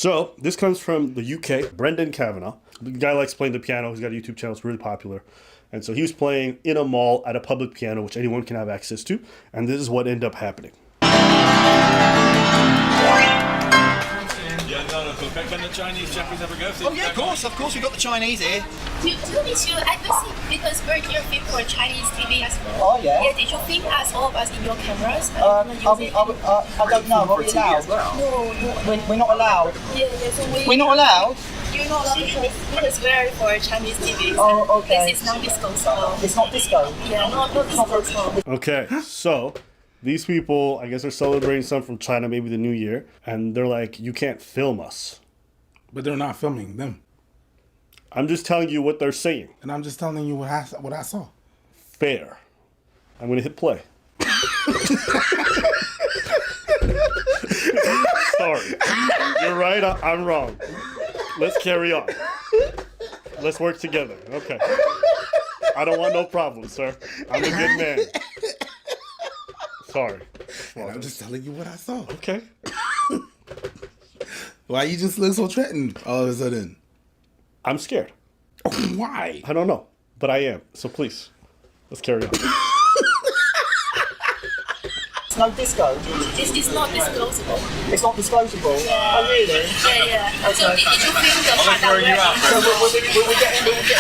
So this comes from the UK, Brendan Kavanagh. The guy likes playing the piano. He's got a YouTube channel. It's really popular. And so he was playing in a mall at a public piano, which anyone can have access to. And this is what ended up happening. Can the Chinese Japanese ever go? Oh yeah, of course, we've got the Chinese here. Did you, I don't think, because we're here for Chinese TV as well. Oh yeah. Yeah, did you film us, all of us, in your cameras? I don't know, are we allowed? No. We're not allowed. Yeah, so We're not allowed? You're not allowed because we're for Chinese TV. Oh, okay. This is non-disclosable. It's not disco? Yeah, not disclosable. Okay, so these people, I guess, are celebrating something from China, maybe the New Year. And they're like, you can't film us. But they're not filming them. I'm just telling you what they're saying. And I'm just telling you what I saw. Fair. I'm going to hit play. Sorry. You're right. I'm wrong. Let's carry on. Let's work together. Okay. I don't want no problems, sir. I'm a good man. Sorry. And I'm just telling you what I saw. Okay. Why you just look so threatened all of a sudden? I'm scared. Why? I don't know, but I am. So please, let's carry on. It's no disco? It's not disclosable. It's not disclosable? Yeah. Oh really? Yeah. So did you film the part that throwing you out. So will we get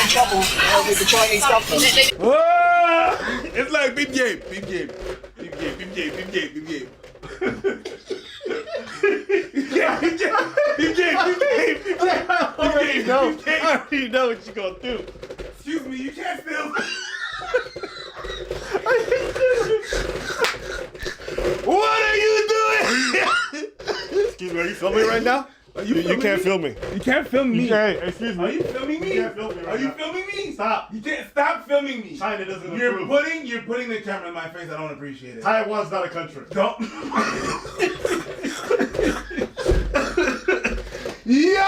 in trouble with the Chinese government? Ah! It's like beep game. Beep game. Beep game. Beep game. Beep game. Beep game. I already know what you're gonna do. Excuse me, you can't film. What are you doing? Excuse me, are you filming right now? You can't film me. You can't film me. Hey, excuse me. Are you filming me? You can't film me right Are you now. filming me? Stop. You can't stop filming me. China doesn't You're approve. you're putting the camera in my face. I don't appreciate it. Taiwan's not a country. Don't. Yo!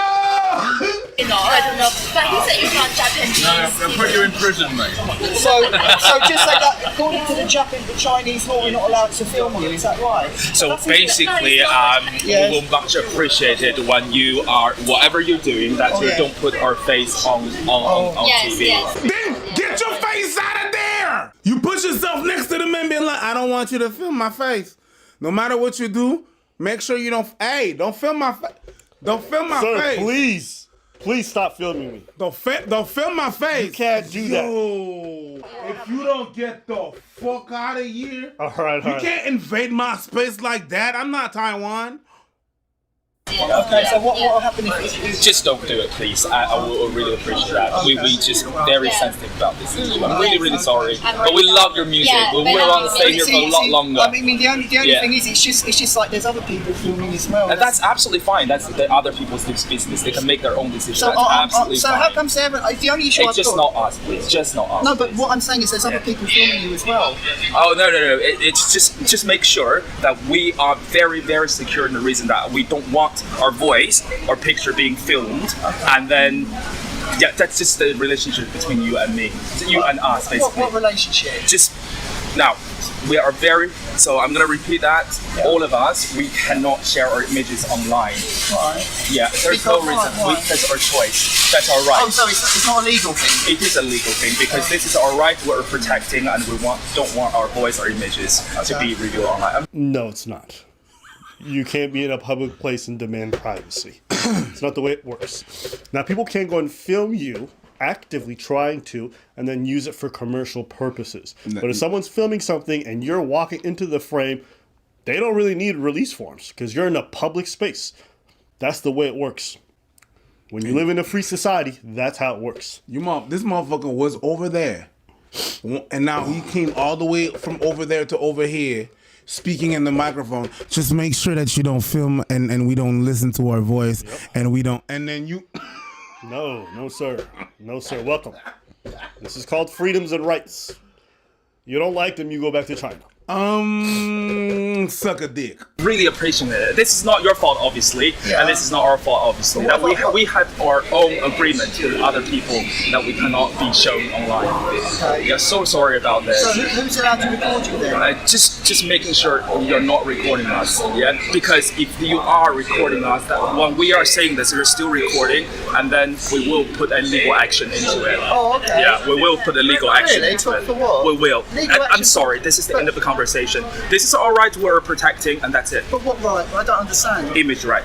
No, I don't know. But he said you're not Japanese. No, they'll put you in prison, mate. So just say that according to the Chinese law, we're not allowed to film you. Is that right? So basically, we will much appreciate it when you are, whatever you're doing, that you don't put our face on TV. Yes. Then get your face out of there! You put yourself next to the man being like, I don't want you to film my face. No matter what you do, make sure you don't, don't film my face. Don't film my Sir, face. please stop filming me. Don't film my face. You can't do that. Yo, if you don't get the fuck out of here, All right. you can't invade my space like that. I'm not Taiwan. Okay, so what will happen if Just don't do it, please. I will really appreciate that. We just very sensitive about this issue. I'm really sorry. But we love your music. We want to stay here for a lot longer. I mean, the only thing is, it's just like there's other people filming as well. And that's absolutely fine. That's the other people's business. They can make their own decisions. So, That's absolutely so fine. how come Sarah? The only issue It's just not us, please. Just not us. No, but what I'm saying is there's other people filming you as well. Oh no! It's just make sure that we are very secure in the reason that we don't want our voice or picture being filmed, and then that's just the relationship between you and me, you and us, basically. What relationship? Just now, we are very. So I'm gonna repeat that. All of us, we cannot share our images online. Right. Yeah, there's no reason. That's our choice. That's our right. Oh, so it's not a legal thing. It is a legal thing because this is our right. We're protecting, and we don't want our voice or images to be revealed online. No, it's not. You can't be in a public place and demand privacy. It's not the way it works. Now, people can go and film you actively trying to and then use it for commercial purposes. But if someone's filming something and you're walking into the frame, they don't really need release forms because you're in a public space. That's the way it works. When you live in a free society, that's how it works. This motherfucker was over there, and now he came all the way from over there to over here, speaking in the microphone. Just make sure that you don't film and we don't listen to our voice, and we don't. And then you. No, sir. No, sir. Welcome. This is called freedoms and rights. You don't like them, you go back to China. Suck a dick. Really appreciate it. This is not your fault, obviously, Yeah. and this is not our fault, obviously. That we had our own agreement with other people that we cannot be shown online. Okay. We are so sorry about this. So who's allowed to record you then? Just making sure you're not recording us, yeah. Because if you are recording us, that when we are saying this, you're still recording, and then we will put a legal action into it. Oh, okay. Yeah, we will put a legal action Really? into it. For what? We will. Legal And I'm action sorry, this is the end of the conversation. This is our right we're protecting, and that's it. But what right? I don't understand. Image right.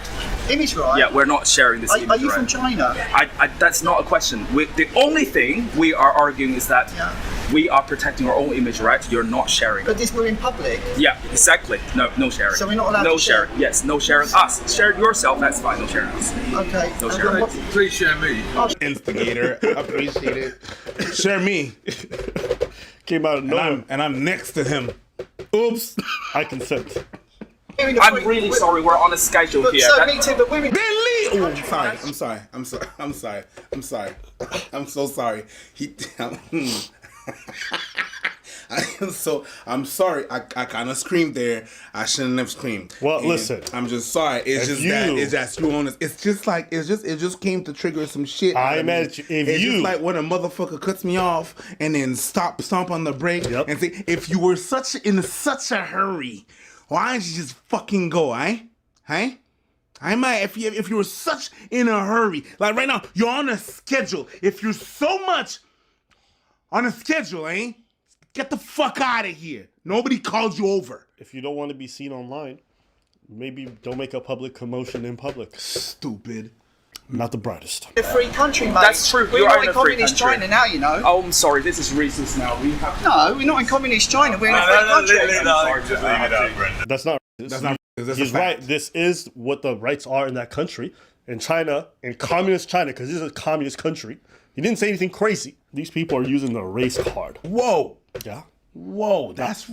Image right? Yeah, we're not sharing this image Are you right. from China? That's not a question. The only thing we are arguing is that Yeah. we are protecting our own image right. You're not sharing. But we're in public. Yeah, exactly. No sharing. So we're not allowed no to share? sharing. Yes, no sharing us. Share yourself, that's fine. No sharing us. Okay. No And sharing. what- Please share me. Instigator. Appreciate it. Share me. Came out of nowhere. And I'm next to him. Oops. I consent. I'm really sorry. We're on a schedule But here. so That- me too. But we're in. Then leave. Oh, I'm sorry. I'm so sorry. I'm sorry. I kind of screamed there. I shouldn't have screamed. Well, And listen. I'm just sorry. It's just you on this. It just came to trigger some shit. I out of me. imagine if it's you- just like when a motherfucker cuts me off and then stomp on the brake Yep. and say, if you were in such a hurry, why didn't you just fucking go, Hey? I might if you were such in a hurry. Like right now, you're on a schedule. If you're so much on a schedule, get the fuck out of here. Nobody called you over. If you don't want to be seen online, maybe don't make a public commotion in public. Stupid. Not the brightest. A free country, mate. That's true. We're You not are in in a free communist country. China now, you know. Oh, I'm sorry. This is racist now. We have. No, we're not in communist China. We're in a free country. Just leave it out, Brendan. That's not. That's not. That's He's a fact. right. This is what the rights are in that country. In China, in communist China, because this is a communist country. He didn't say anything crazy. These people are using the race card. Whoa. Yeah. Whoa. That's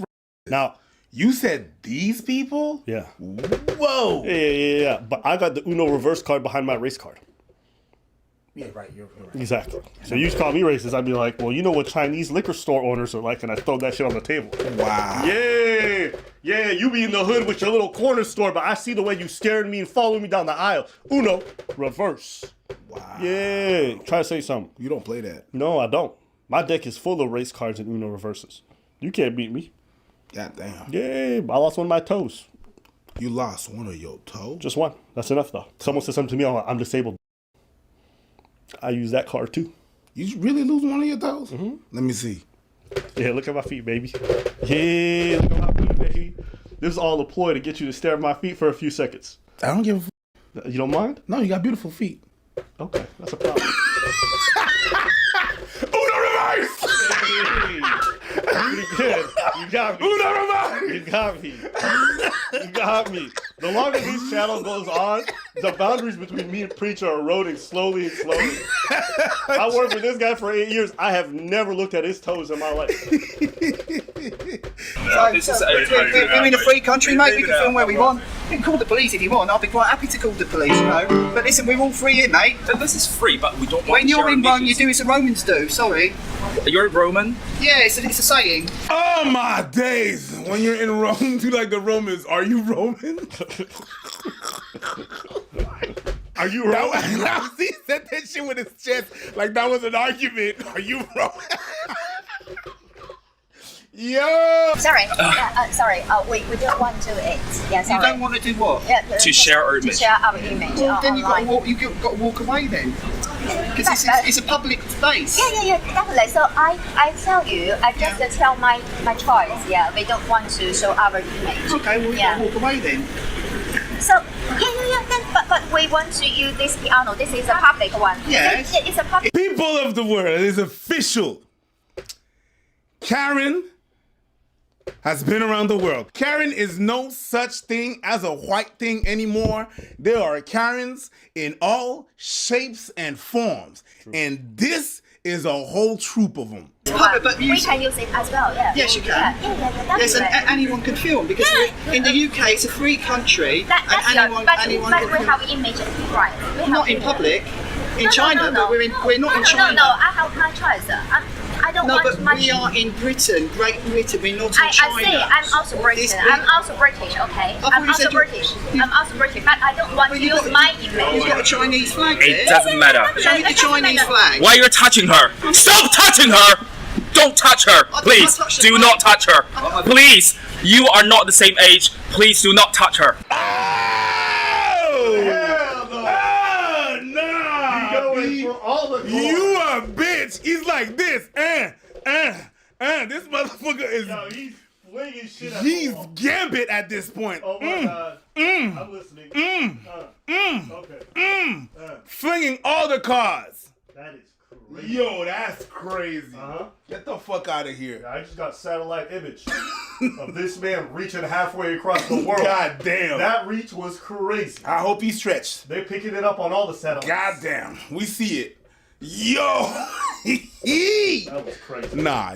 Now, you said these people? yeah. Whoa. Yeah. But I got the Uno reverse card behind my race card. Yeah, right. You're right. Exactly. So you call me racist, I'd be like, well, you know what Chinese liquor store owners are like, and I throw that shit on the table. Wow. Yeah, you be in the hood with your little corner store, but I see the way you staring at me and following me down the aisle. Uno, reverse. Wow. Yeah, try to say something. You don't play that. No, I don't. My deck is full of race cards and Uno reverses. You can't beat me. God damn. Yeah, I lost one of my toes. You lost one of your toes? Just one. That's enough, though. Someone said something to me, I'm disabled. I use that card, too. You really lose one of your toes? Mm-hmm. Let me see. Yeah, look at my feet, baby. Yeah, look at my feet, baby. This is all a ploy to get you to stare at my feet for a few seconds. I don't give a You don't mind? No, you got beautiful feet. Okay, that's a problem. Uno reverse! Pretty good. You got me. Uno reverse! You got me. You got me. The longer this channel goes on, the boundaries between me and Preacher are eroding slowly and slowly. I worked with this guy for 8 years. I have never looked at his toes in my life. We're in a free country, mate. We can film where we want. You can call the police if you want. I'll be quite happy to call the police, you know. But listen, we're all free here, mate. This is free, but we don't want When to you're share in Rome, you images. do as the Romans do. Sorry. You're Roman? Yeah, it's a saying. Oh my days! When you're in Rome, do like the Romans. Are you Roman? Are you Roman? Now, he said that shit with his chest like that was an argument. Are you Roman? Yo! Sorry. Sorry. We don't want to it. Yeah, You sorry. don't want to do what? Yeah, To share our To image. share our image Well, then online. you've got to walk away then. Because it's a public space. Yeah, definitely. So I tell you, I just tell my choice. Yeah, we don't want to show our image. Okay, well, Yeah. walk away then. So yeah. Then, but we want to use this piano. This is a public one. Yes. It's a public. People of the world, it is official. Karen has been around the world. Karen is no such thing as a white thing anymore. There are Karens in all shapes and forms. And this is a whole troop of them. But We can use it as well. Yeah. Yes, you can. Yeah, Yes, and definitely. anyone can film because in the UK it's a free country That's and anyone but can we film. have image right. We have Not in image. public. In No, China, no. but we're not in China. No, I have my choice. I don't No, want but my. we are in Britain, Great Britain. We're not in I China. say I'm also British. I'm also British. Okay. thought I'm you also said you- British. I'm also British, but I don't want to you've use got- my You've image. got a Chinese flag there. It doesn't matter. Show me the Chinese flag. Why you're touching her? Stop touching her! Don't touch her, please. touch the Do flag. not touch her. Please, you are not the same age. Please do not touch her. Oh! Nah! Going for all the glory. You a bitch! He's like this. This motherfucker is. Yo, he's flinging shit at He's the wall. Gambit at this point. Oh my god. I'm listening. Okay. Flinging all the cards. That is crazy. Yo, that's crazy. Uh-huh. Get the fuck out of here. I just got satellite image of this man reaching halfway across the world. God damn. That reach was crazy. I hope he stretched. They're picking it up on all the satellites. God damn. We see it. Yo. That was crazy. Nah.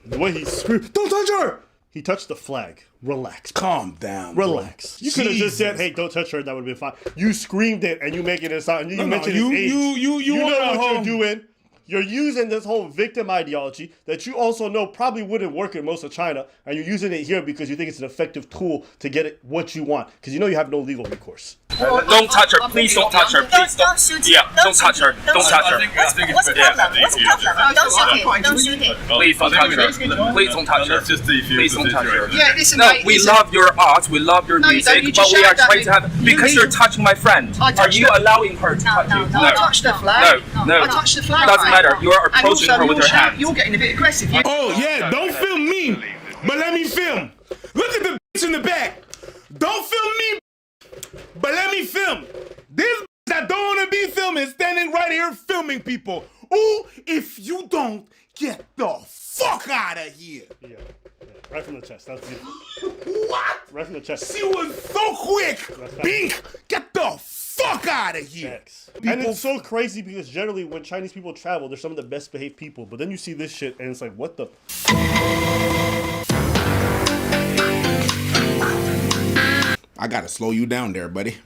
The way he screamed, "Don't touch her!" He touched the flag. Relax. Calm down. Bro. Relax. You could have just said, "Hey, don't touch her." That would have been fine. You screamed it, and you making it sound. You mentioned his age. You know wanna what hold- you're doing. You're using this whole victim ideology that you also know probably wouldn't work in most of China, and you're using it here because you think it's an effective tool to get it what you want, because you know you have no legal recourse. Don't touch her. Please don't touch her. Please Don't shoot him. Yeah, don't touch her. Don't touch her. What's the problem? What's the problem? Don't shoot him. Don't shoot him. Please don't touch her. Please don't touch her. Let's just defuse Please the don't touch her. situation. Yeah, listen, No, mate. we listen. love your art, we love your No, you don't. music, You but just we are shouted at trying me. to have because You- you're touching my friend. I Are touched you her. allowing her to touch you? I touched the flag. No. I touched the flag. Doesn't mate. matter. You are And approaching also, her with you're your hand. You're getting a bit aggressive. You- Oh, yeah, don't film me, but let me film. Look at the bitch in the back. Don't film me, but let me film. This bitch that don't want to be filming is standing right here filming people. Ooh, if you don't, get the fuck out of here. Yeah. Right from the chest. That's it. What? Right from the chest. She was so quick. Bink, get the fuck out of here. Facts. And it's so crazy because generally when Chinese people travel, they're some of the best behaved people. But then you see this shit and it's like, what the? I gotta slow you down there, buddy.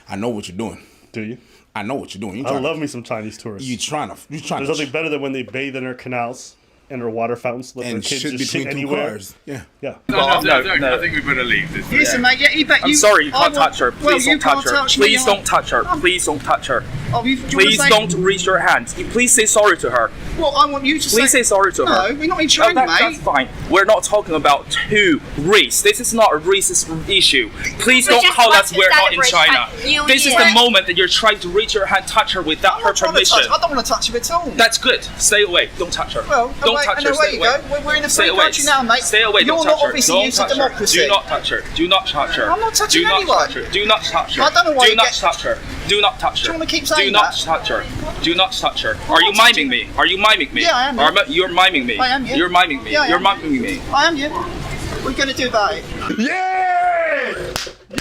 I know what you're doing. Do you? I know what you're doing. I love me some Chinese tourists. You trying to. There's nothing better than when they bathe in their canals and their water fountains, let their and kids shit just between shit two anywhere. cars. Yeah. Yeah. No. I think we better leave this. Listen, mate. Yeah, you bet. I'm sorry, you I can't want- touch her. Well, Please you don't touch can't her. touch me. Please don't touch her. Please don't touch her. Oh, you, do you Please wanna say- don't reach your hand. Please say sorry to her. Well, I want you to Please say sorry to her. No, we're not in Oh, China, that's mate. fine. We're not talking about two race. This is not a racist issue. Please We don't just call want us to we're not in celebrate China. New This is Year. the moment that you're trying to reach your hand, touch her without I'm her not trying to permission. touch. I don't want to touch you at all. That's good. Stay away. Don't touch her. Well, don't away, touch and her. away Stay you away. go. We're in a Stay free away. country now, mate. Stay away. You're Don't not touch her. obviously Don't used to touch her. democracy. Do not touch her. Do not touch her. I'm not touching Do not anyone. touch her. Do not touch her. I don't know why Do you not get- touch her. Do not touch her. Do you wanna keep Do saying not that? touch her. Do not touch her. Are you not miming me? Are you miming me? Yeah, I am, Are yeah. You're miming me. I am, yeah. You're miming me. Yeah, I You're am. miming me. I am, yeah. What are you going to do about it? Yeah!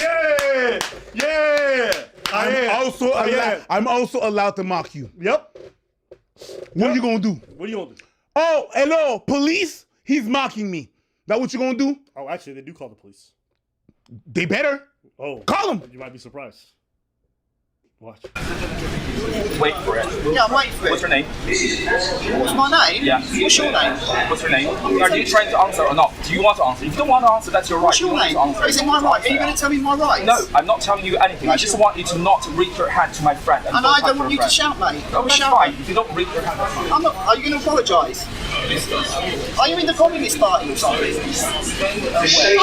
Yeah! Yeah! I'm also allowed to mock you. Yep. What are you gonna do? What are you gonna do? Oh, hello, police. He's mocking me. That what you gonna do? Oh, actually, they do call the police. They better Oh. call them. You might be surprised. Watch. Wait for it. Yeah, I'm waiting for it. What's your name? What's my name? Yeah. What's your name? What's your name? Are you trying to answer or not? Do you want to answer? If you don't want to answer, that's your right. What's your You don't name? have to answer. Is it my right? Are you going to tell me my rights? No, I'm not telling you anything. I just want you to not reach your hand to my friend. And I touch don't want your you to friend. shout, mate. No, that's Shout. fine. If you don't reach your hand, that's fine. I'm not. Are you going to apologise? Are you in the Communist Party or something?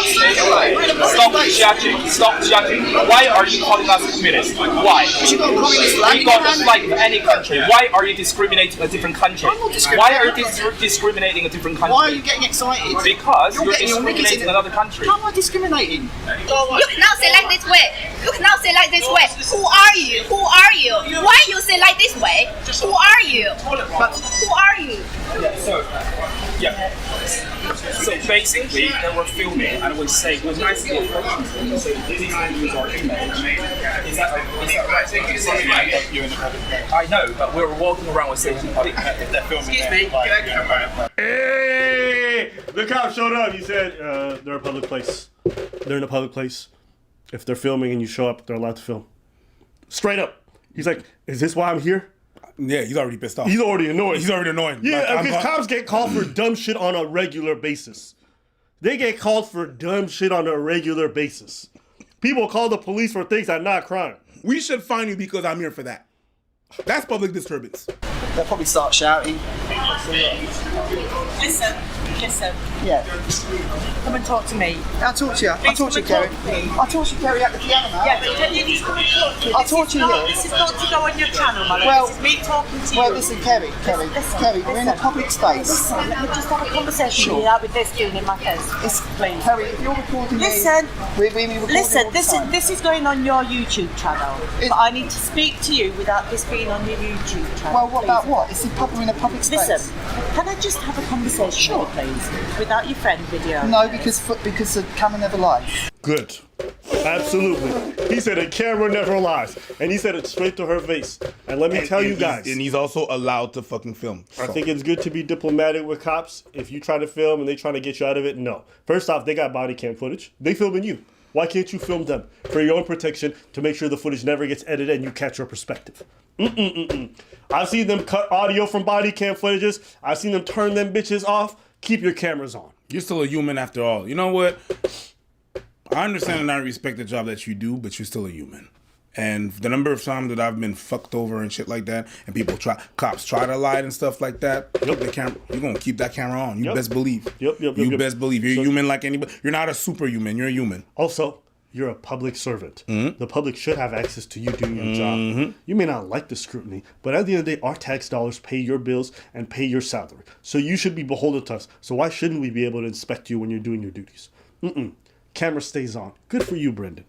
Stop judging. Stop judging. Why are you calling us communists? Why? You got a communist flag We in got your the hand? flag of any country. Why are you discriminating a different country? I'm not Why are you discriminating. discriminating a different country? Why are you getting excited? Because you're getting your knickers discriminating in. another country. How am I discriminating? You cannot say like this way. You cannot say like this way. Who are you? Who are you? Why you say like this way? Who are you? Who are you? So basically, they were filming and we say, we're nicely approaching them. So please use our image. Is that right? I know, but we're walking around with safety public. If they're filming, Hey! The cop showed up. He said they're a public place. They're in a public place. If they're filming and you show up, they're allowed to film. Straight up. He's like, is this why I'm here? Yeah, he's already pissed off. He's already annoyed. He's already annoying. Yeah, Like, because cops get called for dumb shit on a regular basis. They get called for dumb shit on a regular basis. People call the police for things that are not crime. We should fine you because I'm here for that. That's public disturbance. They'll probably start shouting. Listen. Yeah. Come and talk to me. I'll talk to you. I'll talk to you, Kerry. I'll talk to you, Kerry, at the piano now. Yeah, but can you just come and talk to me? I'll talk to you here. This is not to go on your channel, my love. Well- This is me talking to you. Well, listen, Kerry, we're in a public space. Listen, let me just have a conversation Sure. with you with this doing in my face. Please. Kerry, if you're recording Listen. we record Listen, all the time. this is going on your YouTube channel. But I need to speak to you without this being on your YouTube channel. Well, what please. about what? We're in a public space. Listen, can I just have a conversation with you, please? Without your friend video. No, because the camera never lies. Good. Absolutely. He said a camera never lies. And he said it straight to her face. And let me tell you guys. And he's also allowed to fucking film. I think it's good to be diplomatic with cops. If you try to film and they trying to get you out of it, no. First off, they got body cam footage. They filming you. Why can't you film them? For your own protection, to make sure the footage never gets edited and you catch your perspective. I've seen them cut audio from body cam footages. I've seen them turn them bitches off. Keep your cameras on. You're still a human after all. You know what? I understand and I respect the job that you do, but you're still a human. And the number of times that I've been fucked over and shit like that, and cops try to lie and stuff like that, the camera, you're gonna keep that camera on. You best believe. You best believe. You're human like anybody. You're not a superhuman. You're a human. Also, you're a public servant. The public should have access to you doing your job. You may not like the scrutiny, but at the end of the day, our tax dollars pay your bills and pay your salary. So you should be beholden to us. So why shouldn't we be able to inspect you when you're doing your duties? Camera stays on. Good for you, Brendan.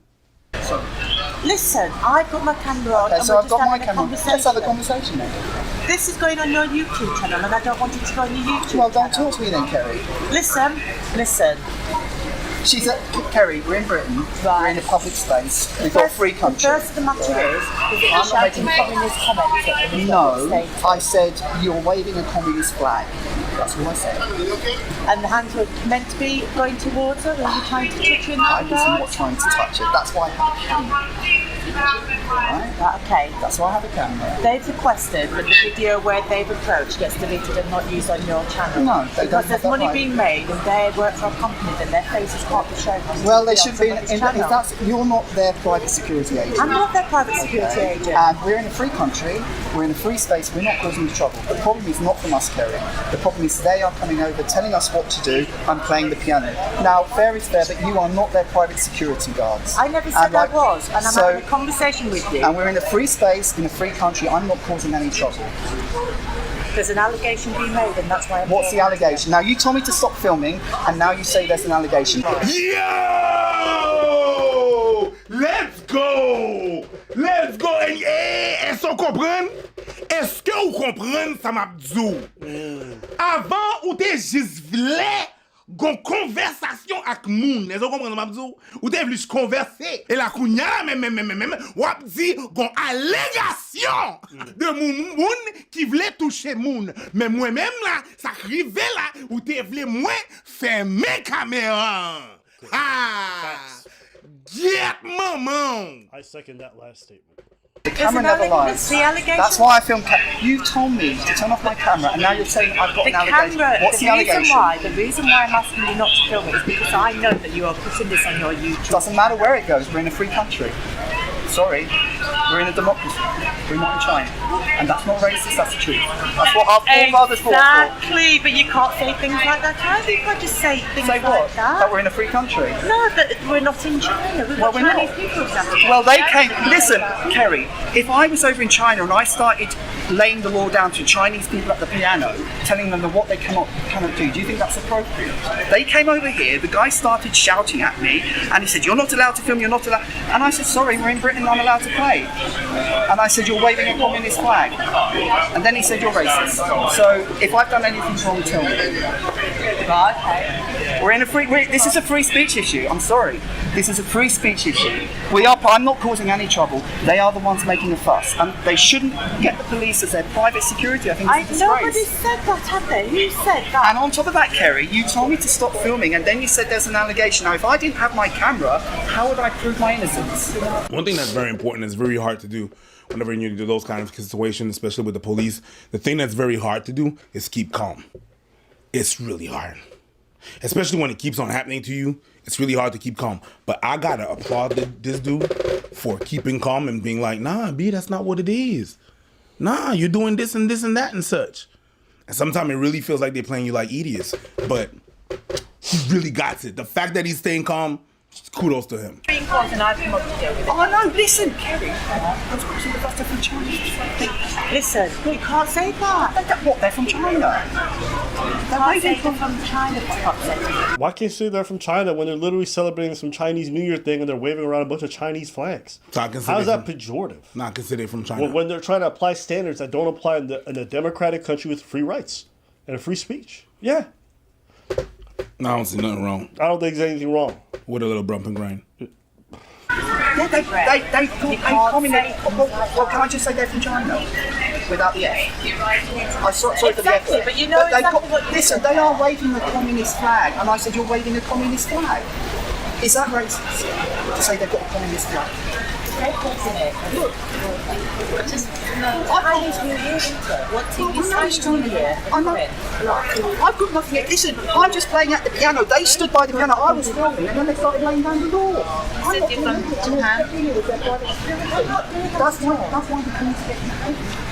Listen, I've got my camera on. Okay, and so we're I've just got my having a camera. conversation. Let's have a conversation then. This is going on your YouTube channel, and I don't want it to go on your YouTube Well, don't channel. talk to me then, Kerry. Listen. She's at Kerry. We're in Britain. Right. We're in a public space. We've got a free country. The first of the matter is that you're I'm not shouting making- communist comments at me. No, I said you're waving a communist flag. That's what I said. And the hands were meant to be going towards her. Were you trying to touch her in I that was regard? not trying to touch it. That's why I have a camera. Right, okay. That's why I have a camera. They've requested that the video where they've approached gets deleted and not used on your channel. No, they don't because have there's that money right. being made and they work for a company that their faces can't be shown on Well, they TV should on be. somebody's If channel. that's, you're not their private security agent. I'm not their private security agent. And we're in a free country, we're in a free space, we're not causing you trouble. The problem is not from us, Kerry. The problem is they are coming over, telling us what to do, and playing the piano. Now, fair is fair, but you are not their private security guards. I never said I was, and I'm so- having a conversation with you. And we're in a free space, in a free country, I'm not causing any trouble. There's an allegation being made, and that's why I'm What's the here. allegation? Now, you told me to stop filming, and now you say there's an allegation. Yo! Let's go! Let's go! Est-ce qu'on comprend? Est-ce que vous comprenez ça m'a dit? Avant, ou t'es juste vle gon conversation avec moun. Est-ce que vous comprenez m'a dit? Ou t'es vle converser. Et la kounya la même, wap di gon allégation de moun qui vle toucher moun. Mais moi-même là, ça rive là, ou t'es vle moi fermer caméra. Ah! Get maman! I second that last statement. The camera There's an never lies. the allegation. That's why I film. You told me to turn off my camera, and now you're saying I've got The an allegation. camera, What's the allegation? the reason why I'm asking you not to film it is because I know that you are putting this on your YouTube. Doesn't matter where it goes. We're in a free country. Sorry, we're in a democracy. We're not in China, and that's not racist. That's the truth. That's what our forefathers fought for. Exactly, but you can't say things like that. How do you can't just say things Say like what? that? That we're in a free country. No, that we're not in China. We've Well, got we're Chinese not. people exactly. Well, they came. Listen, Kerry. If I was over in China and I started laying the law down to Chinese people at the piano, telling them what they cannot do you think that's appropriate? They came over here. The guy started shouting at me, and he said, "You're not allowed to film. You're not allowed." And I said, "Sorry, we're in Britain. I'm allowed to play." And I said, "You're waving a communist flag." And then he said, "You're racist." So if I've done anything wrong, tell me. Right, okay. We're in a free. This is a free speech issue. I'm sorry. This is a free speech issue. I'm not causing any trouble. They are the ones making a fuss, and they shouldn't get the police as their private security. I think it's a disgrace. Nobody said that, have they? Who said that? And on top of that, Kerry, you told me to stop filming, and then you said there's an allegation. Now, if I didn't have my camera, how would I prove my innocence? One thing that's very important, it's very hard to do whenever you do those kind of situations, especially with the police. The thing that's very hard to do is keep calm. It's really hard. Especially when it keeps on happening to you, it's really hard to keep calm. But I gotta applaud this dude for keeping calm and being like, nah, B, that's not what it is. Nah, you're doing this and this and that and such. And sometimes it really feels like they're playing you like idiots. But he really got it. The fact that he's staying calm, kudos to him. Being caught and I've come up to deal with it. Oh no, listen, Kerry. I was watching the butter from China. Listen, you can't say that. What? They're from China. Can't say they're from China, for fuck's sake. Why can't you say they're from China when they're literally celebrating some Chinese New Year thing and they're waving around a bunch of Chinese flags? So how is that pejorative? Not considered from China. When they're trying to apply standards that don't apply in a democratic country with free rights and a free speech. Yeah. No, I don't see nothing wrong. I don't think there's anything wrong. With a little bump and grind. Yeah, they communist. Well, can I just say they're from China? Without the F. I'm sorry for the F. But you know exactly what you listen, they are waving the communist flag, and I said, you're waving a communist flag. Is that racist to say they've got a communist flag? Look, Chinese New Year, what TV station here? I'm not. I've got nothing. Listen, I'm just playing at the piano. They stood by the piano. I was filming, and then they started laying down the door. You said you're from Japan. That's why the police get you.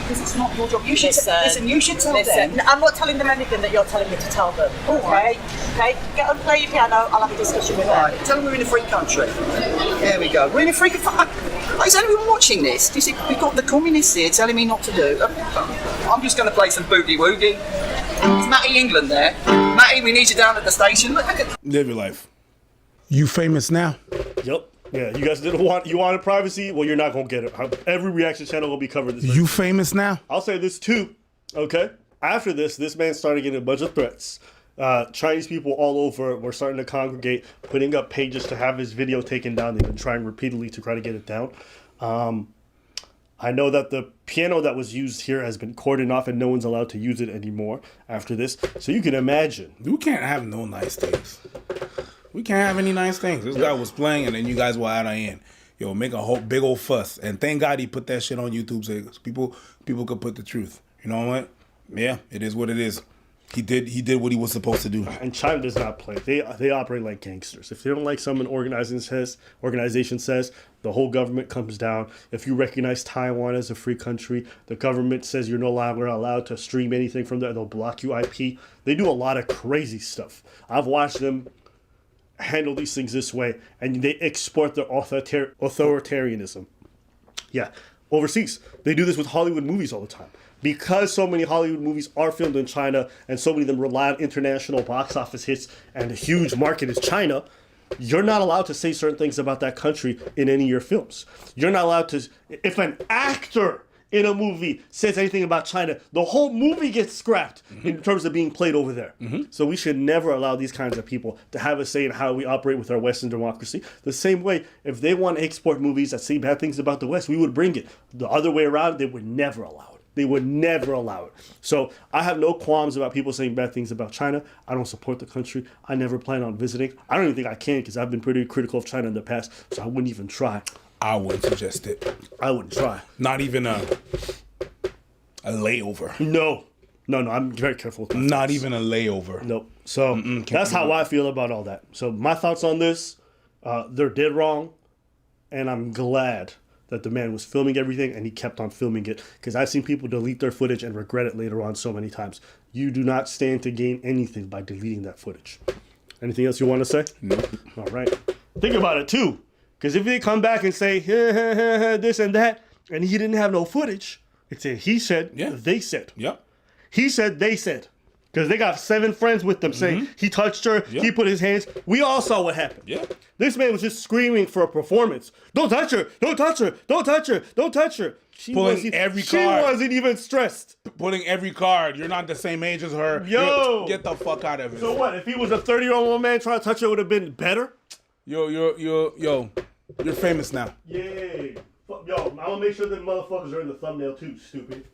Because it's not your job. You should listen. You should tell them. No, I'm not telling them anything that you're telling me to tell them. Okay? Okay? Get on, play your piano. I'll have a discussion with them. Right. Tell them we're in a free country. There we go. We're in a free country. Is anyone watching this? Do you see? We've got the communists here telling me not to do. I'm just going to play some boogie woogie. Is Matty England there? Matty, we need you down at the station. Look at. Live your life. You famous now? Yep. Yeah, you guys didn't want you wanted privacy. Well, you're not gonna get it. Every reaction channel will be covered this. You famous now? I'll say this too. Okay. After this man started getting a bunch of threats. Chinese people all over were starting to congregate, putting up pages to have his video taken down. They've been trying repeatedly to try to get it down. I know that the piano that was used here has been cordoned off and no one's allowed to use it anymore after this. So you can imagine. We can't have no nice things. We can't have any nice things. This guy was playing and then you guys were out of hand. Yo, make a whole big old fuss. And thank God he put that shit on YouTube so people could put the truth. You know what? Yeah, it is what it is. He did what he was supposed to do. And China does not play. They operate like gangsters. If they don't like something an organization says, the whole government comes down. If you recognize Taiwan as a free country, the government says you're no longer allowed to stream anything from there. They'll block you IP. They do a lot of crazy stuff. I've watched them handle these things this way, and they export their authoritarianism. Yeah, overseas. They do this with Hollywood movies all the time. Because so many Hollywood movies are filmed in China and so many of them rely on international box office hits and a huge market is China, you're not allowed to say certain things about that country in any of your films. You're not allowed to, if an actor in a movie says anything about China, the whole movie gets scrapped in terms of being played over there. So we should never allow these kinds of people to have a say in how we operate with our Western democracy. The same way, if they want to export movies that say bad things about the West, we would bring it. The other way around, they would never allow it. They would never allow it. So I have no qualms about people saying bad things about China. I don't support the country. I never plan on visiting. I don't even think I can because I've been pretty critical of China in the past, so I wouldn't even try. I wouldn't suggest it. I wouldn't try. Not even a layover. No, I'm very careful with that. Not even a layover. Nope. So that's how I feel about all that. So my thoughts on this, they're dead wrong, and I'm glad that the man was filming everything and he kept on filming it because I've seen people delete their footage and regret it later on so many times. You do not stand to gain anything by deleting that footage. Anything else you want to say? No. All right. Think about it too, because if they come back and say this and that, and he didn't have no footage, it's a he said, they said. Yep. He said, they said. Because they got 7 friends with them saying he touched her, he put his hands. We all saw what happened. Yeah. This man was just screaming for a performance. Don't touch her! Don't touch her! Don't touch her! Don't touch her! She Pulling every She card. wasn't even stressed. Pulling every card. You're not the same age as her. Yo. Get the fuck out of it. So what? If he was a 30-year-old man trying to touch her, it would have been better? Yo, you're famous now. Yay. Yo, I'm gonna make sure that motherfuckers are in the thumbnail too, stupid.